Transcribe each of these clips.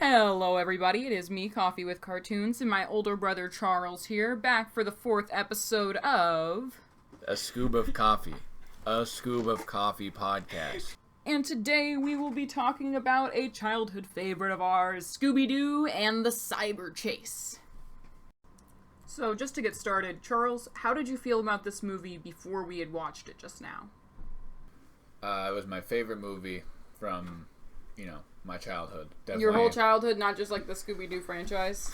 Hello everybody, it is me, Coffee with Cartoons, and my older brother Charles here, back for the 4th episode of... A Scoob of Coffee. A Scoob of Coffee podcast. And today we will be talking about a childhood favorite of ours, Scooby Doo and the Cyber Chase. So just to get started, Charles, how did you feel about this movie before we had watched it just now? It was my favorite movie from, my childhood. Definitely. Your whole childhood, not just like the Scooby Doo franchise?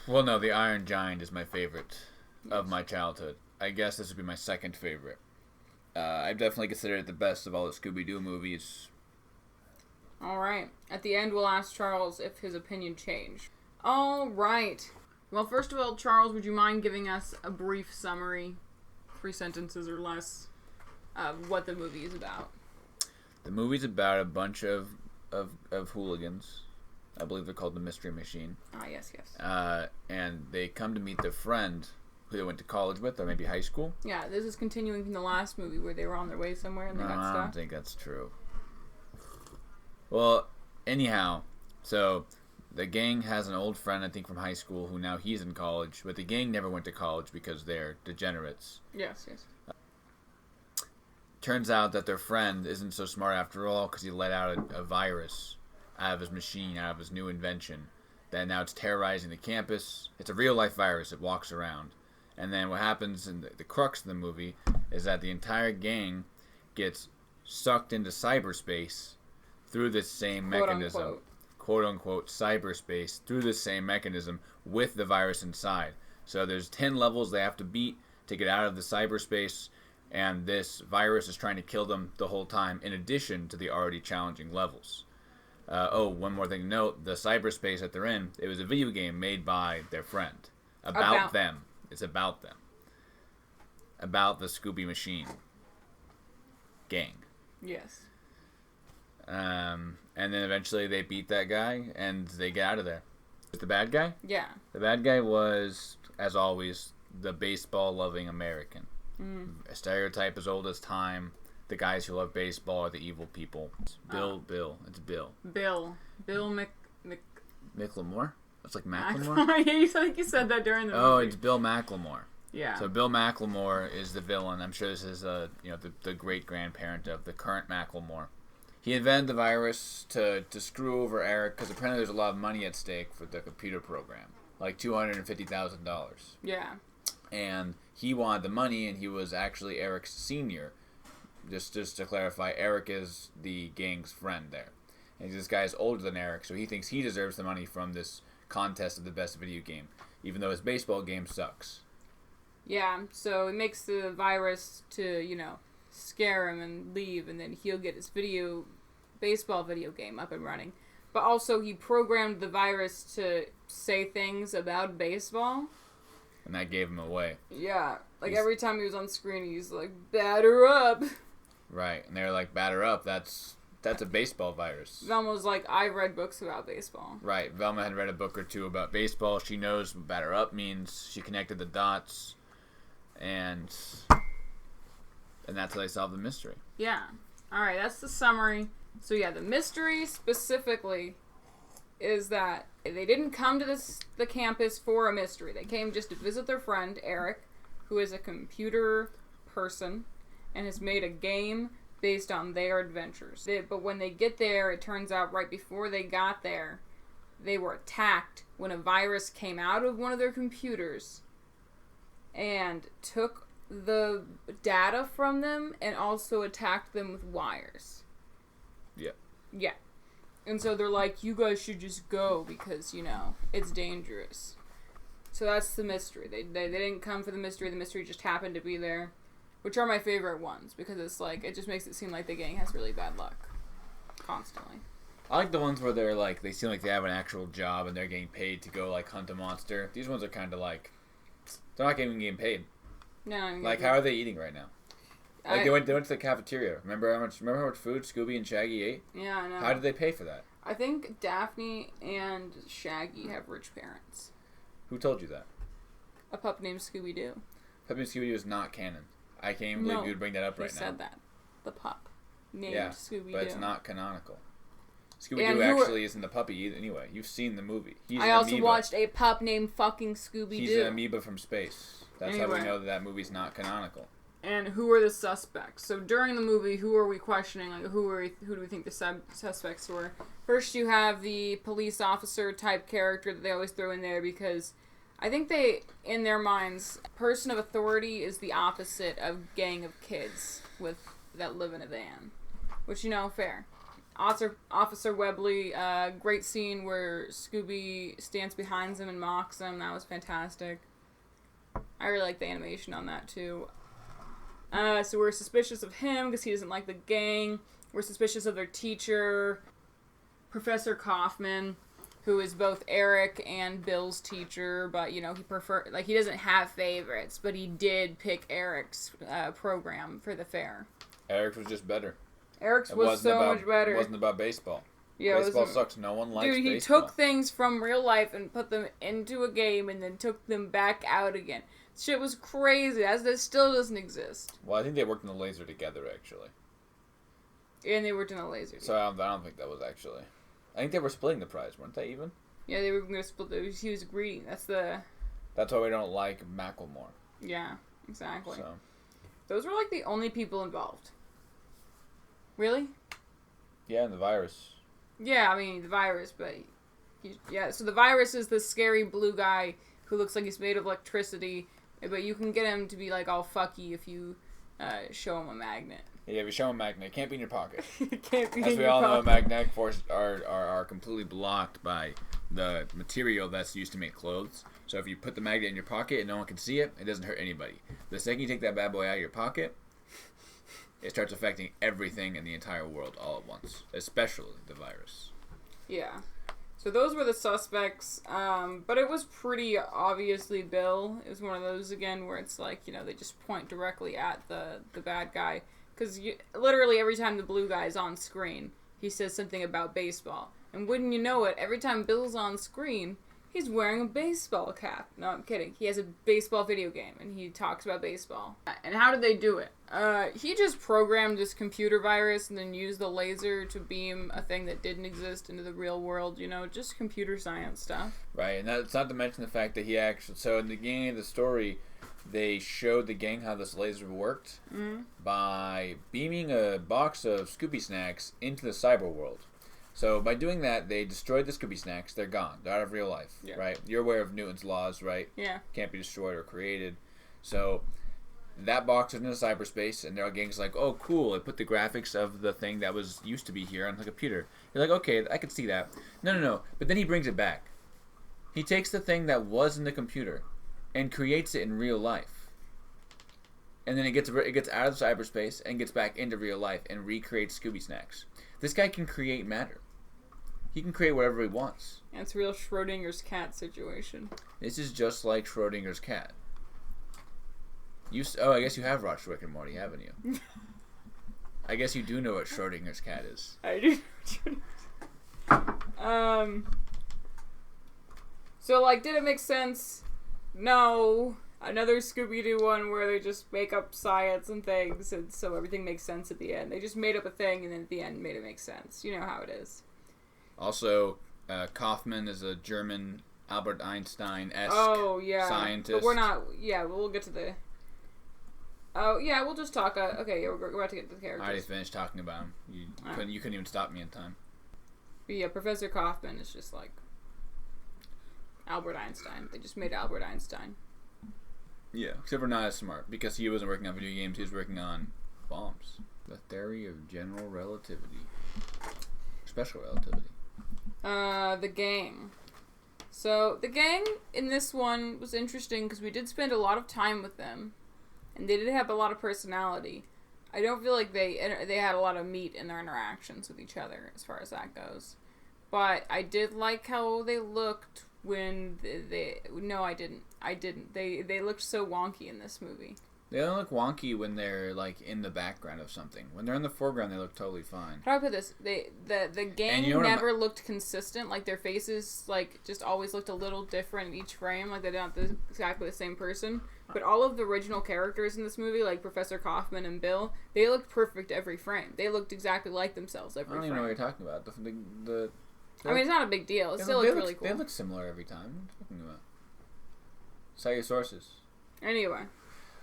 Well, no, the Iron Giant is my favorite of my childhood. I guess this would be my second favorite. I definitely consider it the best of all the Scooby Doo movies. Alright. At the end, we'll ask Charles if his opinion changed. Alright. Well, first of all, Charles, would you mind giving us a brief summary, 3 sentences or less, of what the movie is about? The movie's about a bunch of hooligans. I believe they're called the Mystery Machine. Ah, yes. And they come to meet their friend who they went to college with, or maybe high school. Yeah, this is continuing from the last movie where they were on their way somewhere and they got stuck. I don't think that's true. Well, anyhow, so the gang has an old friend, I think, from high school, who now he's in college, but the gang never went to college because they're degenerates. Yes. Turns out that their friend isn't so smart after all because he let out a virus out of his machine, out of his new invention. That now it's terrorizing the campus. It's a real-life virus. It walks around. And then what happens in the crux of the movie is that the entire gang gets sucked into cyberspace through this same mechanism. Quote-unquote cyberspace through the same mechanism with the virus inside. So there's 10 levels they have to beat to get out of the cyberspace, and this virus is trying to kill them the whole time, in addition to the already challenging levels. One more thing to note, the cyberspace that they're in, it was a video game made by their friend. About them. It's about them. About the Scooby Machine gang. Yes. And then eventually they beat that guy, and they get out of there. The bad guy? Yeah. The bad guy was, as always, the baseball-loving American. A stereotype as old as time. The guys who love baseball are the evil people. It's Bill. It's Bill. Bill Macklemore? That's like Macklemore? Yeah, I think you said that during the movie. Oh, it's Bill Macklemore. Yeah. So Bill Macklemore is the villain. I'm sure this is the great-grandparent of the current Macklemore. He invented the virus to screw over Eric because apparently there's a lot of money at stake for the computer program. Like $250,000. Yeah. And he wanted the money, and he was actually Eric's senior. Just to clarify, Eric is the gang's friend there. And this guy is older than Eric, so he thinks he deserves the money from this contest of the best video game, even though his baseball game sucks. Yeah, so it makes the virus to, scare him and leave, and then he'll get his baseball video game up and running. But also he programmed the virus to say things about baseball. And that gave him away. Yeah, every time he was on screen, he's like, batter up. Right, and they're like, batter up, that's a baseball virus. Velma was like, I've read books about baseball. Right, Velma had read a book or two about baseball. She knows what batter up means. She connected the dots, and that's how they solved the mystery. Yeah. Alright, that's the summary. So yeah, the mystery specifically is that they didn't come to the campus for a mystery. They came just to visit their friend, Eric, who is a computer person and has made a game based on their adventures. But when they get there, it turns out right before they got there, they were attacked when a virus came out of one of their computers and took the data from them and also attacked them with wires. Yeah. And so they're like, you guys should just go because, it's dangerous. So that's the mystery. They didn't come for the mystery just happened to be there. Which are my favorite ones because it's like, it just makes it seem like the gang has really bad luck. Constantly. I like the ones where they seem like they have an actual job and they're getting paid to go, hunt a monster. These ones are kind of they're not even getting paid. No. How are they eating right now? They went to the cafeteria. Remember how much food Scooby and Shaggy ate? Yeah, I know. How did they pay for that? I think Daphne and Shaggy have rich parents. Who told you that? A pup named Scooby Doo. Pup named Scooby Doo is not canon. I can't even believe you'd bring that up right now. He said that. The pup named Scooby Doo. But it's not canonical. Scooby Doo actually isn't the puppy either. Anyway, you've seen the movie. He's I also watched a pup named fucking Scooby Doo. He's an amoeba from space. That's how we know that movie's not canonical. And who are the suspects? So during the movie, who are we questioning? Like, who do we think the suspects were? First, you have the police officer type character that they always throw in there because I think they, in their minds, person of authority is the opposite of gang of kids that live in a van. Which, fair. Officer Webley, great scene where Scooby stands behind him and mocks him. That was fantastic. I really like the animation on that, too. So we're suspicious of him because he doesn't like the gang. We're suspicious of their teacher, Professor Kaufman, who is both Eric and Bill's teacher, but, he he doesn't have favorites, but he did pick Eric's program for the fair. Eric's was just better. Eric's was so much better. It wasn't about baseball. Yeah, baseball sucks. No one likes baseball. Dude, he took things from real life and put them into a game and then took them back out again. Shit was crazy. That still doesn't exist. Well, I think they worked in the laser together, actually. And they worked in the laser together. So I don't think that was actually... I think they were splitting the prize, weren't they, even? Yeah, they were going to split the... He was greedy. That's why we don't like Macklemore. Yeah, exactly. So. Those were, the only people involved. Really? Yeah, and the virus. Yeah, I mean, the virus, but... so the virus is the scary blue guy who looks like he's made of electricity, but you can get him to be, all fucky if you show him a magnet. Yeah, if you show him a magnet, it can't be in your pocket. It can't be in your pocket. As we all know, magnetic forces are completely blocked by the material that's used to make clothes. So if you put the magnet in your pocket and no one can see it, it doesn't hurt anybody. The second you take that bad boy out of your pocket, it starts affecting everything in the entire world all at once, especially the virus. Yeah. So those were the suspects, but it was pretty obviously Bill. It was one of those, again, where it's they just point directly at the bad guy. Because literally every time the blue guy's on screen, he says something about baseball. And wouldn't you know it, every time Bill's on screen, he's wearing a baseball cap. No, I'm kidding. He has a baseball video game, and he talks about baseball. And how did they do it? He just programmed this computer virus and then used the laser to beam a thing that didn't exist into the real world. Just computer science stuff. Right, and that's not to mention the fact that he actually... So in the beginning of the story, they showed the gang how this laser worked by beaming a box of Scooby snacks into the cyber world. So by doing that, they destroyed the Scooby snacks. They're gone. They're out of real life, right? You're aware of Newton's laws, right? Yeah. Can't be destroyed or created. So that box is in the cyberspace, and their gang's like, oh, cool. It put the graphics of the thing that was used to be here on the computer. You're like, okay, I can see that. No. But then he brings it back. He takes the thing that was in the computer and creates it in real life. And then it gets out of cyberspace and gets back into real life and recreates Scooby snacks. This guy can create matter. He can create whatever he wants. Yeah, it's a real Schrodinger's cat situation. This is just like Schrodinger's cat. I guess you have watched Rick and Morty, haven't you? I guess you do know what Schrodinger's cat is. I do. So, did it make sense? No. Another Scooby-Doo one where they just make up science and things, and so everything makes sense at the end. They just made up a thing, and then at the end made it make sense. You know how it is. Also, Kaufman is a German Albert Einstein-esque scientist. But we're not... Yeah, we'll get to the... Oh, yeah, we'll just talk... okay, we're about to get to the characters. I already finished talking about him. You couldn't even stop me in time. But yeah, Professor Kaufman is just Albert Einstein. They just made Albert Einstein. Yeah, except for not as smart, because he wasn't working on video games, he was working on bombs. The theory of general relativity. Special relativity. The gang. So, the gang in this one was interesting, because we did spend a lot of time with them, and they did have a lot of personality. I don't feel like they had a lot of meat in their interactions with each other, as far as that goes. But I did like how they looked when No, I didn't. They looked so wonky in this movie. They don't look wonky when they're in the background of something. When they're in the foreground, they look totally fine. How do I put this? The gang never looked consistent. Their faces just always looked a little different in each frame. They're not exactly the same person. But all of the original characters in this movie, like Professor Kaufman and Bill, they looked perfect every frame. They looked exactly like themselves every frame. I don't even know what you're talking about. I mean, it's not a big deal. It still looked really cool. They look similar every time. What are you talking about? Cite your sources. Anyway.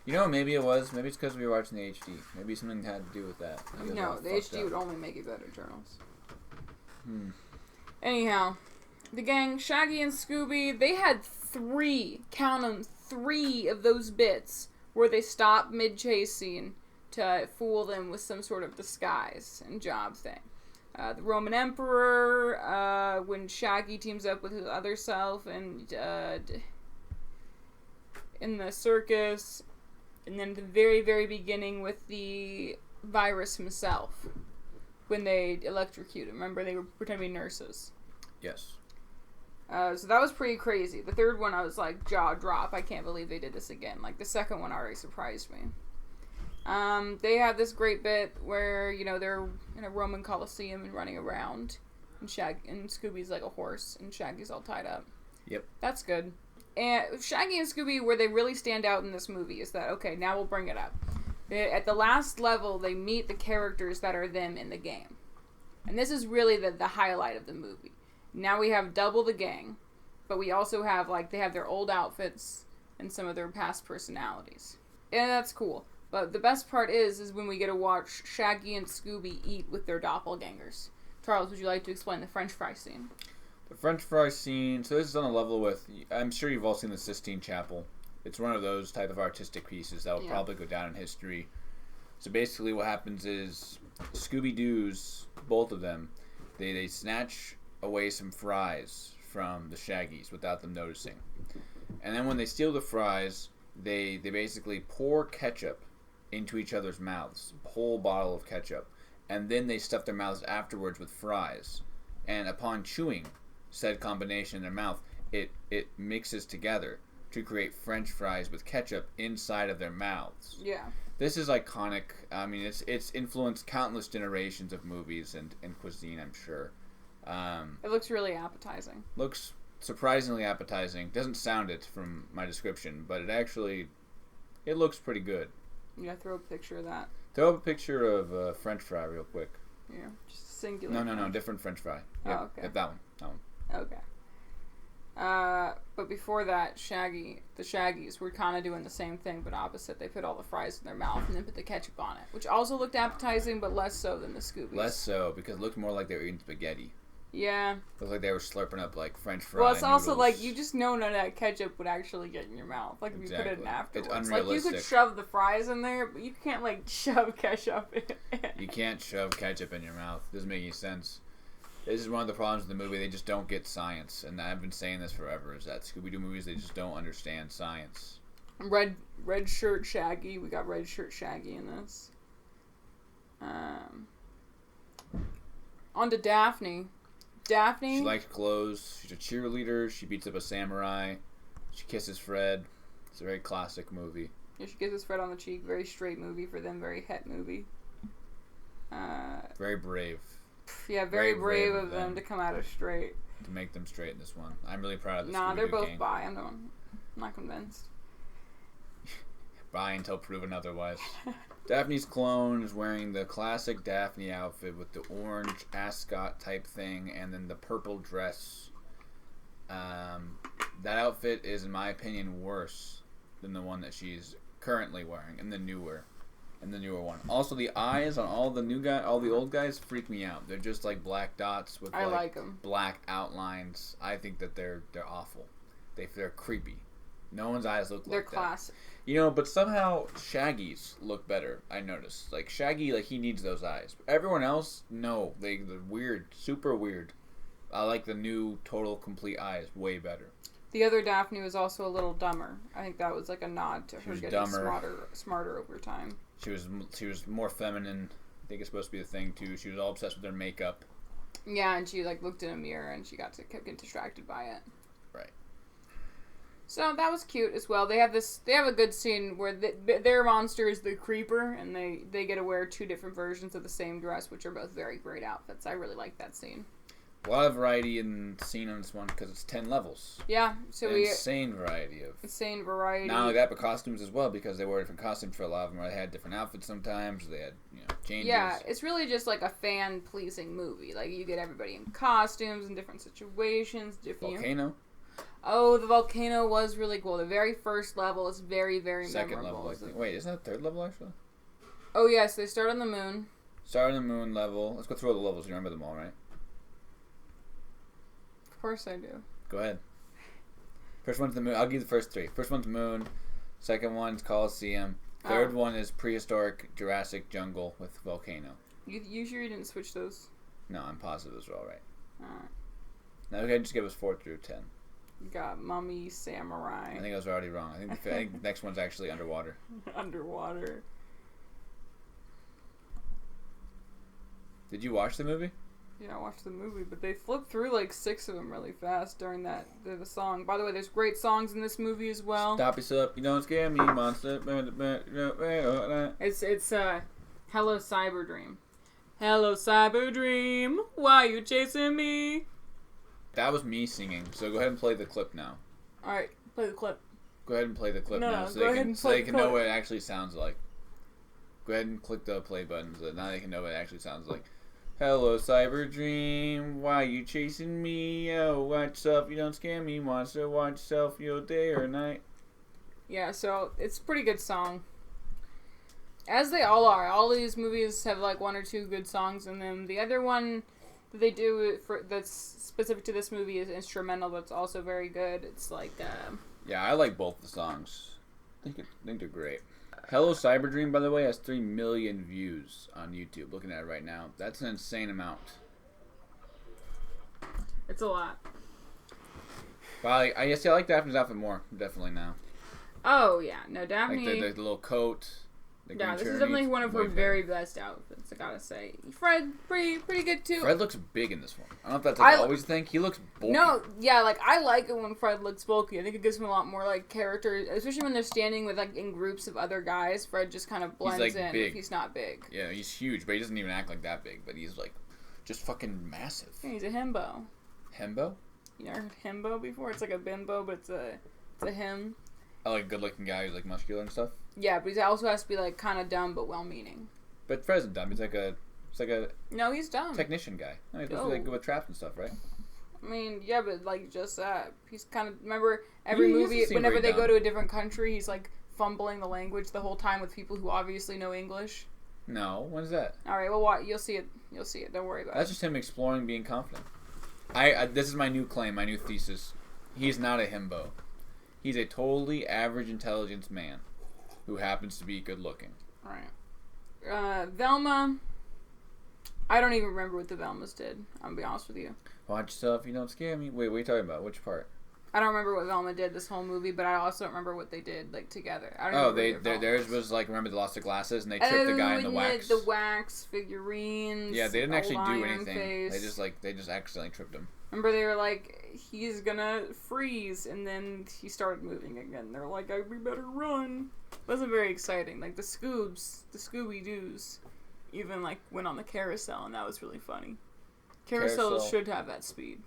You know what maybe it was? Maybe it's because we were watching the HD. Maybe something had to do with that. No, the HD would only make it better, Charles. Anyhow, the gang, Shaggy and Scooby, they had 3, count them, 3 of those bits where they stopped mid-chase scene to fool them with some sort of disguise and job thing. The Roman Emperor, when Shaggy teams up with his other self, and in the circus, and then at the very, very beginning with the virus himself, when they electrocute him. Remember, they were pretending to be nurses. Yes. So that was pretty crazy. The third one, I was like, jaw drop. I can't believe they did this again. Like, the second one already surprised me. They have this great bit where, you know, they're in a Roman Colosseum and running around. And Scooby's like a horse, and Shaggy's all tied up. Yep. That's good. And Shaggy and Scooby, where they really stand out in this movie, is that, okay, now we'll bring it up. At the last level, they meet the characters that are them in the game. And this is really the highlight of the movie. Now we have double the gang, but we also have, like, they have their old outfits and some of their past personalities. And that's cool. But the best part is when we get to watch Shaggy and Scooby eat with their doppelgangers. Charles, would you like to explain the French fry scene? The French fry scene, so this is on a level with, I'm sure you've all seen the Sistine Chapel. It's one of those type of artistic pieces that will probably go down in history. So basically what happens is Scooby Doo's, both of them, they snatch away some fries from the Shaggies without them noticing. And then when they steal the fries, they basically pour ketchup into each other's mouths, a whole bottle of ketchup. And then they stuff their mouths afterwards with fries. And upon chewing said combination in their mouth, it mixes together to create French fries with ketchup inside of their mouths. Yeah. This is iconic. I mean, it's influenced countless generations of movies and cuisine, I'm sure. It looks really appetizing. Looks surprisingly appetizing. Doesn't sound it from my description, but it looks pretty good. Yeah, throw a picture of that. Throw up a picture of French fry real quick. Yeah, just singular. No, different French fry. Yep. Oh, okay. Yep, that one. Okay. But before that, the Shaggies were kind of doing the same thing, but opposite. They put all the fries in their mouth and then put the ketchup on it, which also looked appetizing, but less so than the Scoobies. Less so, because it looked more like they were eating spaghetti. Yeah. Looked like they were slurping up, like, French fry Well, it's also noodles. like, you just know none of that ketchup would actually get in your mouth. Like, if you put it in afterwards. It's like, unrealistic. you could shove the fries in there, but you can't, like, shove ketchup in. You can't shove ketchup in your mouth. Doesn't make any sense. This is one of the problems with the movie. They just don't get science. And I've been saying this forever, is that Scooby Doo movies, they just don't understand science. Red shirt Shaggy. We got red shirt Shaggy in this. On to Daphne. She likes clothes. She's a cheerleader. She beats up a samurai. She kisses Fred. It's a very classic movie. Yeah, she kisses Fred on the cheek. Very straight movie for them. Very het movie. Very brave. Yeah, very brave of them to come out as straight. To make them straight in this one. I'm really proud of this. Nah, they're both bi. I'm not convinced. Bi until proven otherwise. Daphne's clone is wearing the classic Daphne outfit with the orange ascot type thing and then the purple dress. That outfit is, in my opinion, worse than the one that she's currently wearing in the newer one. Also, the eyes on all the old guys freak me out. They're just like black dots with black outlines. I think that they're awful. They're creepy. No one's eyes look like that. They're classic. You know, but somehow Shaggy's look better, I noticed. Like, Shaggy, like, he needs those eyes. But everyone else, no. They're weird. Super weird. I like the new, total, complete eyes way better. The other Daphne was also a little dumber. I think that was like a nod to her getting smarter over time. She was more feminine. I think it's supposed to be the thing, too. She was all obsessed with her makeup. Yeah, and she, like, looked in a mirror and she kept getting distracted by it. Right. So that was cute as well. They have a good scene where their monster is the creeper, and they get to wear 2 different versions of the same dress, which are both very great outfits. I really like that scene. A lot of variety in scene on this one because it's 10 levels. Yeah, so we insane variety. Not only that, but costumes as well, because they wore different costumes for a lot of them. Or they had different outfits sometimes. Or they had changes. Yeah, it's really just like a fan pleasing movie. Like you get everybody in costumes in different situations. Volcano. Oh, the volcano was really cool. The very first level is very, very Second memorable. level, I think. Wait, isn't that third level actually? Oh yes, they start on the moon. Start on the moon level. Let's go through all the levels. You remember them all, right? Of course I do. Go ahead. First one's the moon. I'll give you the first three. First one's moon. Second one's Coliseum. Third one is prehistoric Jurassic jungle with volcano. You sure you didn't switch those? No, I'm positive those are all right. Alright. Now go ahead and just give us 4 through 10. You got Mummy, Samurai. I think those are already wrong. I think the next one's actually underwater. Underwater. Did you watch the movie? Yeah, I watched the movie, but they flipped through like 6 of them really fast during the song. By the way, there's great songs in this movie as well. Stop yourself, you don't scare me, monster. It's Hello Cyber Dream. Hello Cyber Dream, why you chasing me? That was me singing, so go ahead and play the clip now. Alright, play the clip. Go ahead and play the clip now so they can know what it actually sounds like. Go ahead and click the play button so that now they can know what it actually sounds like. Hello, Cyber Dream. Why you chasing me? Oh, watch yourself. You don't scare me, monster. Watch yourself. Your day or night. Yeah, so it's a pretty good song. As they all are. All these movies have like 1 or 2 good songs in them. The other one that they do that's specific to this movie is instrumental, but it's also very good. It's like yeah, I like both the songs. I think they're great. Hello Cyber Dream, by the way, has 3 million views on YouTube. Looking at it right now. That's an insane amount. It's a lot. Well, I like Daphne's outfit more, definitely now. Oh, yeah. No, Daphne... Like the little coat. Yeah, this is definitely one of her very best outfits, I gotta say. Fred, pretty good too. Fred looks big in this one. I don't know if that's like always think. He looks bulky. No, yeah, like I like it when Fred looks bulky. I think it gives him a lot more like character, especially when they're standing with like in groups of other guys. Fred just kind of blends in if he's not big. Yeah, he's huge, but he doesn't even act like that big. But he's like just fucking massive. Yeah, he's a himbo. Himbo? You never heard himbo before? It's like a bimbo, but it's a him. I like a good-looking guy who's like muscular and stuff. Yeah, but he also has to be like kind of dumb but well-meaning. But Fred isn't dumb. He's like a no, he's dumb. Technician guy. No, he's supposed to be like good with traps and stuff, right? I mean, yeah, but like just that. He's kind of remember every movie whenever they go to a different country, he's like fumbling the language the whole time with people who obviously know English. No, when's that? All right, well, you'll see it. You'll see it. Don't worry about it. That's just him exploring, being confident. This is my new claim, my new thesis. He's not a himbo. He's a totally average intelligence man who happens to be good looking. Alright. Velma. I don't even remember what the Velmas did. I'm gonna be honest with you. Watch yourself, you don't scare me. Wait, what are you talking about? Which part? I don't remember what Velma did this whole movie, but I also don't remember what they did like together. I don't theirs was like, remember they lost the glasses and they tripped the guy in the wax. The wax figurines. Yeah, they didn't actually do anything. They just accidentally tripped him. Remember they were like, he's gonna freeze, and then he started moving again. They're like, we better run. It wasn't very exciting. Like the Scooby Doos, even like went on the carousel, and that was really funny. Carousels should have that speed.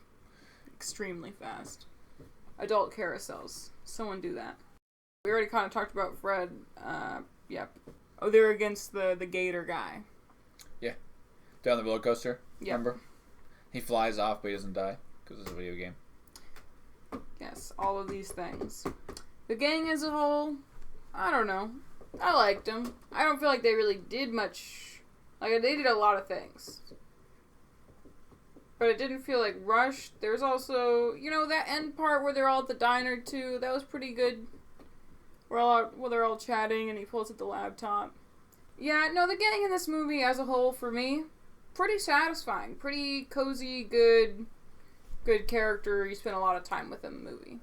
Extremely fast. Adult carousels. Someone do that. We already kind of talked about Fred. Yep. Oh, they're against the gator guy. Yeah. Down the roller coaster. Yep. Remember? He flies off, but he doesn't die because it's a video game. Yes, all of these things. The gang as a whole, I don't know. I liked them. I don't feel like they really did much. Like, they did a lot of things. But it didn't feel like rushed. There's also, that end part where they're all at the diner, too. That was pretty good. They're all chatting, and he pulls out the laptop. Yeah, no, the gang in this movie as a whole, for me, pretty satisfying. Pretty cozy, good character. You spend a lot of time with in the movie.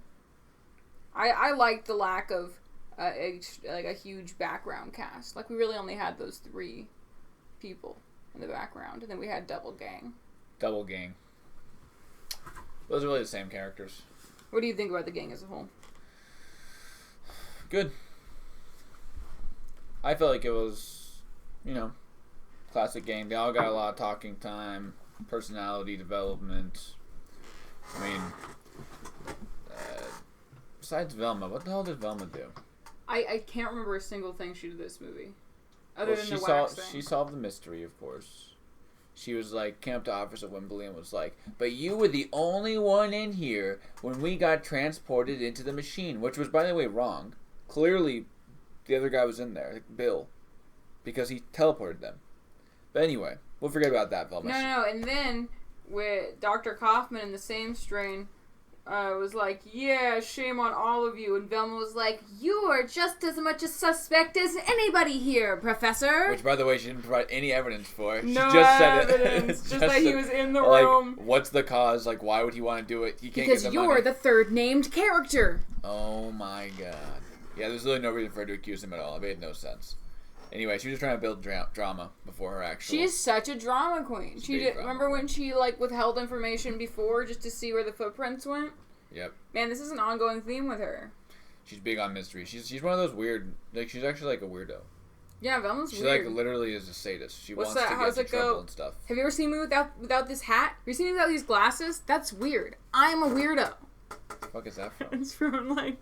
I liked the lack of a huge background cast. Like, we really only had those 3 people in the background, and then we had Double Gang. Double Gang. Those are really the same characters. What do you think about the gang as a whole? Good. I felt like it was, classic gang. They all got a lot of talking time. personality development. I mean, besides Velma, what the hell did Velma do? I can't remember a single thing she did this movie. Other than the wax thing. She solved the mystery, of course. She was like, came up to Officer Wembley and was like, but you were the only one in here when we got transported into the machine, which was, by the way, wrong. Clearly, the other guy was in there, like Bill, because he teleported them. But anyway, we'll forget about that, Velma. No, and then with Dr. Kaufman in the same strain was like, yeah, shame on all of you. And Velma was like, you are just as much a suspect as anybody here, Professor. Which, by the way, she didn't provide any evidence for. She no just evidence. Said it. just that he was in the like, room. What's the cause? Like, why would he want to do it? He can't because get the you're money. the third named character. Oh my god. Yeah, there's really no reason for her to accuse him at all. It made no sense. Anyway, she was just trying to build drama before her actual... She is such a drama queen. Remember when she, like, withheld information before just to see where the footprints went? Yep. Man, this is an ongoing theme with her. She's big on mystery. She's one of those weird... Like, she's actually, like, a weirdo. Yeah, Velma's she weird. She, like, literally is a sadist. She What's wants that? to How's get it into trouble go? and stuff. Have you ever seen me without this hat? Have you seen me without these glasses? That's weird. I'm a weirdo. What the fuck is that from? It's from, like,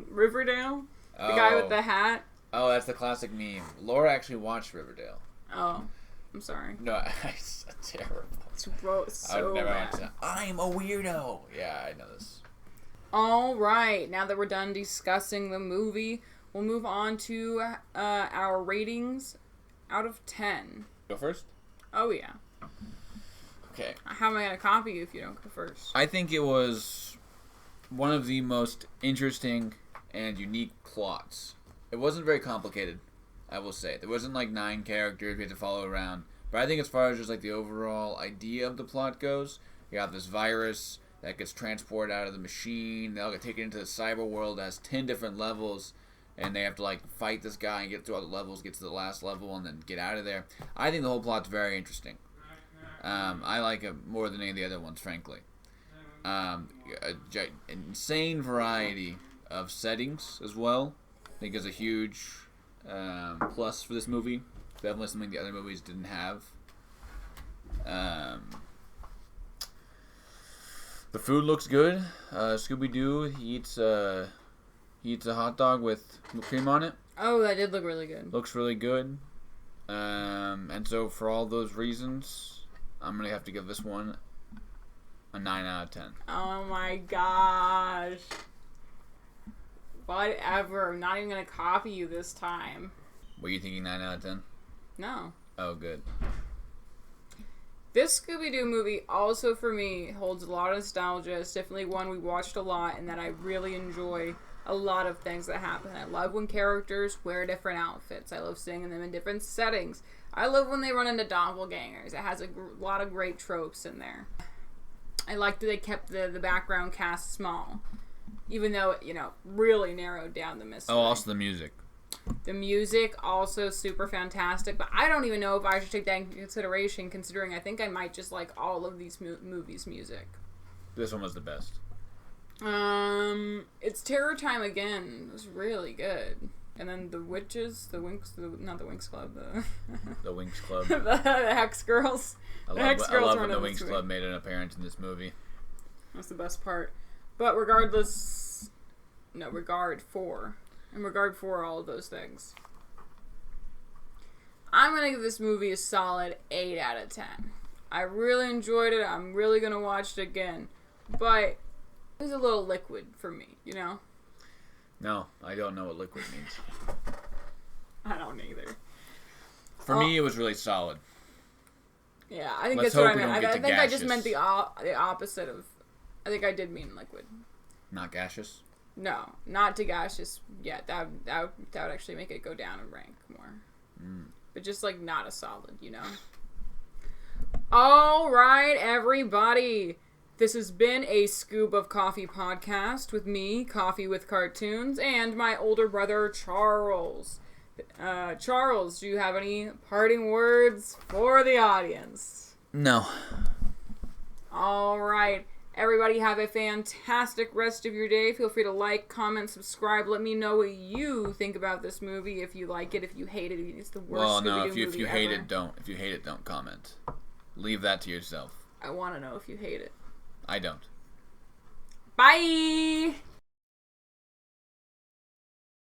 Riverdale. The guy with the hat. Oh, that's the classic meme. Laura actually watched Riverdale. Oh, I'm sorry. No, it's terrible. It's so I would never bad. watch that. I'm a weirdo. Yeah, I know this. All right, now that we're done discussing the movie, we'll move on to our ratings out of 10. Go first? Oh, yeah. Okay. How am I going to copy you if you don't go first? I think it was one of the most interesting and unique plots. It wasn't very complicated, I will say. There wasn't like 9 characters we had to follow around. But I think as far as just like the overall idea of the plot goes, you got this virus that gets transported out of the machine. They all get taken into the cyber world. It has 10 different levels. And they have to like fight this guy and get through all the levels, get to the last level, and then get out of there. I think the whole plot's very interesting. I like it more than any of the other ones, frankly. An insane variety of settings as well. I think is a huge plus for this movie. Definitely something the other movies didn't have. The food looks good. Scooby Doo, he eats a hot dog with cream on it. Oh, that did look really good. Looks really good. And so for all those reasons, I'm going to have to give this one a 9 out of 10. Oh my gosh. Whatever. I'm not even going to copy you this time. Were you thinking 9 out of 10? No. Oh, good. This Scooby-Doo movie also, for me, holds a lot of nostalgia. It's definitely one we watched a lot and that I really enjoy a lot of things that happen. I love when characters wear different outfits. I love seeing them in different settings. I love when they run into doppelgangers. It has a lot of great tropes in there. I like that they kept the background cast small. Even though it, really narrowed down the mystery. Oh, also the music. The music, also super fantastic. But I don't even know if I should take that into consideration, considering I think I might just like all of these movies' music. This one was the best. It's Terror Time Again. It was really good. And then the witches, not the Winx Club, The Winx Club. the Hex Girls. I love when the Winx Club made an appearance in this movie. That's the best part. But regard for all of those things. I'm going to give this movie a solid 8 out of 10. I really enjoyed it. I'm really going to watch it again. But it was a little liquid for me, No, I don't know what liquid means. I don't either. For me, it was really solid. Yeah, I think Let's that's what I hope we meant. don't I get think to I just meant gaseous. the opposite of... I think I did mean liquid. Not gaseous? No, not to gaseous yet. That would actually make it go down in rank more. But just like not a solid, All right, everybody. This has been a Scoob of Coffee podcast with me, Coffee with Cartoons, and my older brother, Charles. Charles, do you have any parting words for the audience? No. All right. Everybody have a fantastic rest of your day. Feel free to like, comment, subscribe. Let me know what you think about this movie. If you like it, if you hate it, it's the worst Scooby-Doo movie if you ever. hate it, don't. If you hate it, don't comment. Leave that to yourself. I want to know if you hate it. I don't. Bye!